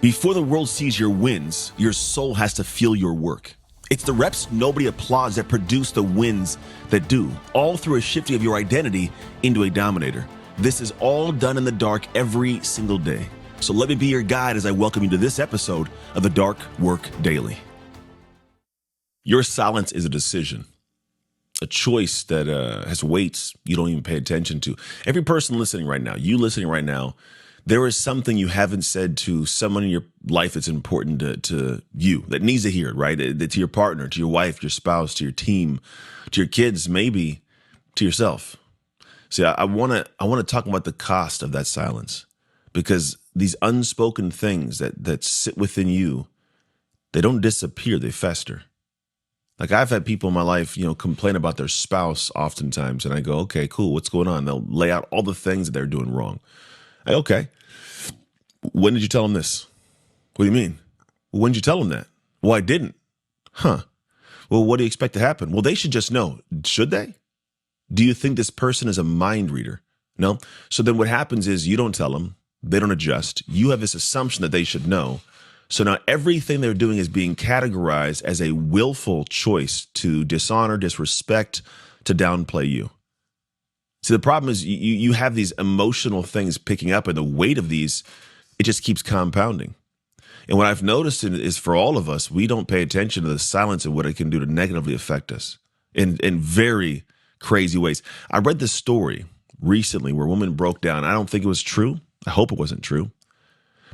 Before the world sees your wins, your soul has to feel your work. It's the reps nobody applauds that produce the wins that do, all through a shifting of your identity into a dominator. This is all done in the dark every single day. So let me be your guide as I welcome you to this episode of the Dark Work Daily. Your silence is a decision, a choice that has weights you don't even pay attention to. Every person listening right now, you listening right now, there is something you haven't said to someone in your life that's important to you, that needs to hear it, right? To your partner, to your wife, your spouse, to your team, to your kids, maybe to yourself. See, I want to talk about the cost of that silence, because these unspoken things that sit within you, they don't disappear, they fester. Like, I've had people in my life, complain about their spouse oftentimes, and I go, okay, cool, what's going on? They'll lay out all the things that they're doing wrong. Okay. When did you tell them this? What do you mean? When did you tell them that? Well, I didn't. Huh. Well, what do you expect to happen? Well, they should just know. Should they? Do you think this person is a mind reader? No. So then what happens is you don't tell them. They don't adjust. You have this assumption that they should know. So now everything they're doing is being categorized as a willful choice to dishonor, disrespect, to downplay you. See, the problem is you have these emotional things picking up, and the weight of these, it just keeps compounding. And what I've noticed is, for all of us, we don't pay attention to the silence and what it can do to negatively affect us in very crazy ways. I read this story recently where a woman broke down. I don't think it was true. I hope it wasn't true.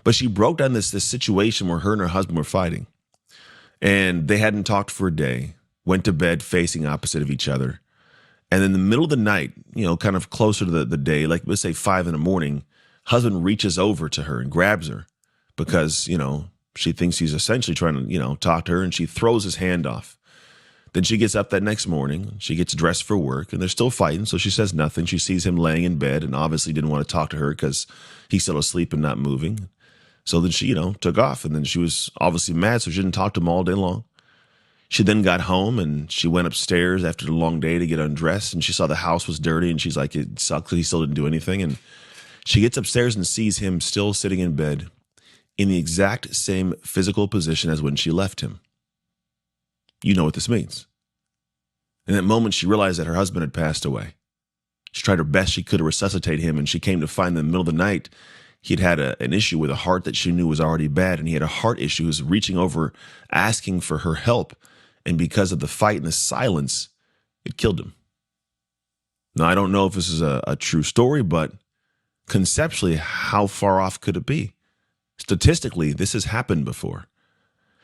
But she broke down this situation where her and her husband were fighting. And they hadn't talked for a day, went to bed facing opposite of each other. And in the middle of the night, kind of closer to the day, like let's say 5 a.m, husband reaches over to her and grabs her because, she thinks he's essentially trying to, talk to her, and she throws his hand off. Then she gets up that next morning, she gets dressed for work, and they're still fighting. So she says nothing. She sees him laying in bed and obviously didn't want to talk to her because he's still asleep and not moving. So then she, took off, and then she was obviously mad. So she didn't talk to him all day long. She then got home, and she went upstairs after the long day to get undressed, and she saw the house was dirty, and she's like, it sucks that he still didn't do anything. And she gets upstairs and sees him still sitting in bed in the exact same physical position as when she left him. You know what this means. In that moment, she realized that her husband had passed away. She tried her best she could to resuscitate him, and she came to find in the middle of the night, he'd had an issue with a heart that she knew was already bad, and he had a heart issue. He was reaching over, asking for her help. And because of the fight and the silence, it killed him. Now, I don't know if this is a true story, but conceptually, how far off could it be? Statistically, this has happened before.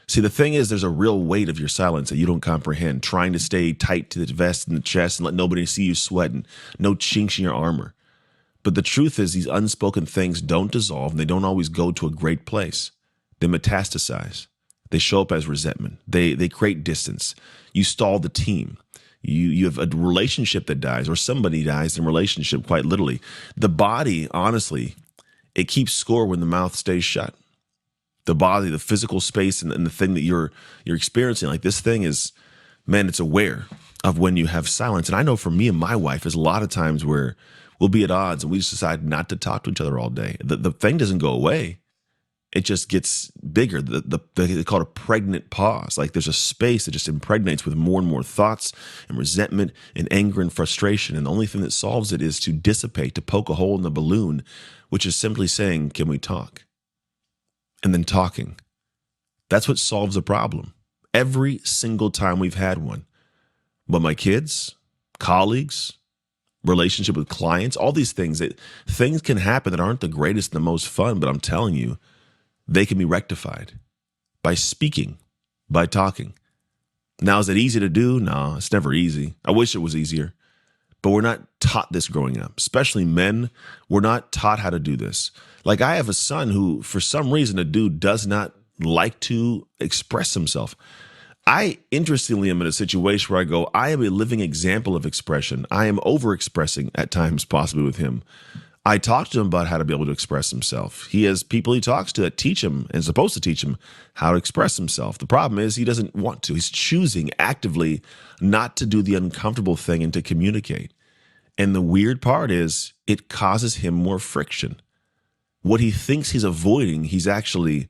See, the thing is, there's a real weight of your silence that you don't comprehend, trying to stay tight to the vest and the chest and let nobody see you sweat and no chinks in your armor. But the truth is, these unspoken things don't dissolve, and they don't always go to a great place. They metastasize. They show up as resentment. They create distance. You stall the team. You have a relationship that dies, or somebody dies in a relationship, quite literally. The body, honestly, it keeps score when the mouth stays shut. The body, the physical space, and the thing that you're experiencing, like this thing is, man, it's aware of when you have silence. And I know for me and my wife, there's a lot of times where we'll be at odds and we just decide not to talk to each other all day. The thing doesn't go away. It just gets bigger. They call it a pregnant pause. Like there's a space that just impregnates with more and more thoughts and resentment and anger and frustration. And the only thing that solves it is to dissipate, to poke a hole in the balloon, which is simply saying, can we talk? And then talking. That's what solves the problem. Every single time we've had one. But my kids, colleagues, relationship with clients, all these things can happen that aren't the greatest and the most fun, but I'm telling you, they can be rectified by speaking, by talking. Now, is it easy to do? No, it's never easy. I wish it was easier, but we're not taught this growing up, especially men. We're not taught how to do this. Like I have a son who, for some reason, a dude does not like to express himself. I, interestingly, am in a situation where I go, I am a living example of expression. I am overexpressing at times, possibly with him. I talk to him about how to be able to express himself. He has people he talks to that teach him and supposed to teach him how to express himself. The problem is he doesn't want to. He's choosing actively not to do the uncomfortable thing and to communicate. And the weird part is it causes him more friction. What he thinks he's avoiding, he's actually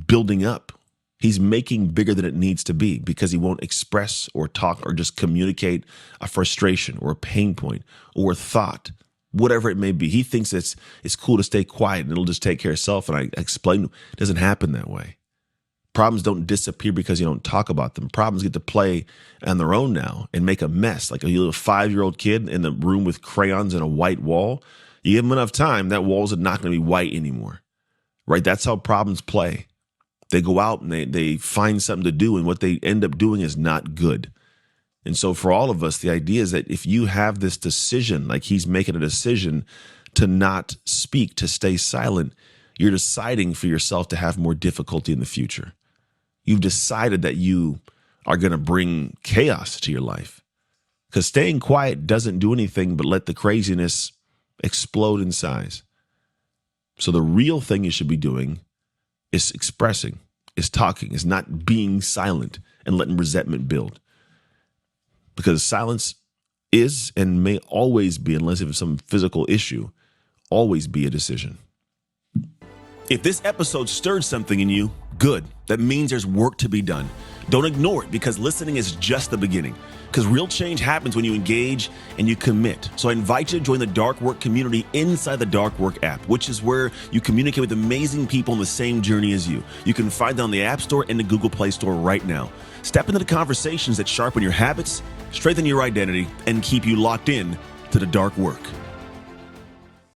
building up. He's making bigger than it needs to be because he won't express or talk or just communicate a frustration or a pain point or a thought, whatever it may be. He thinks it's cool to stay quiet and it'll just take care of itself. And I explain, it doesn't happen that way. Problems don't disappear because you don't talk about them. Problems get to play on their own now and make a mess. Like a little 5-year-old kid in the room with crayons and a white wall. You give them enough time, that wall's not going to be white anymore, right? That's how problems play. They go out and they find something to do, and what they end up doing is not good. And so for all of us, the idea is that if you have this decision, like he's making a decision to not speak, to stay silent, you're deciding for yourself to have more difficulty in the future. You've decided that you are going to bring chaos to your life, because staying quiet doesn't do anything but let the craziness explode in size. So the real thing you should be doing is expressing, is talking, is not being silent and letting resentment build. Because silence is and may always be, unless it's some physical issue, always be a decision. If this episode stirred something in you, good. That means there's work to be done. Don't ignore it, because listening is just the beginning. Because real change happens when you engage and you commit. So I invite you to join the Dark Work community inside the Dark Work app, which is where you communicate with amazing people on the same journey as you. You can find it on the App Store and the Google Play Store right now. Step into the conversations that sharpen your habits, strengthen your identity, and keep you locked in to the Dark Work.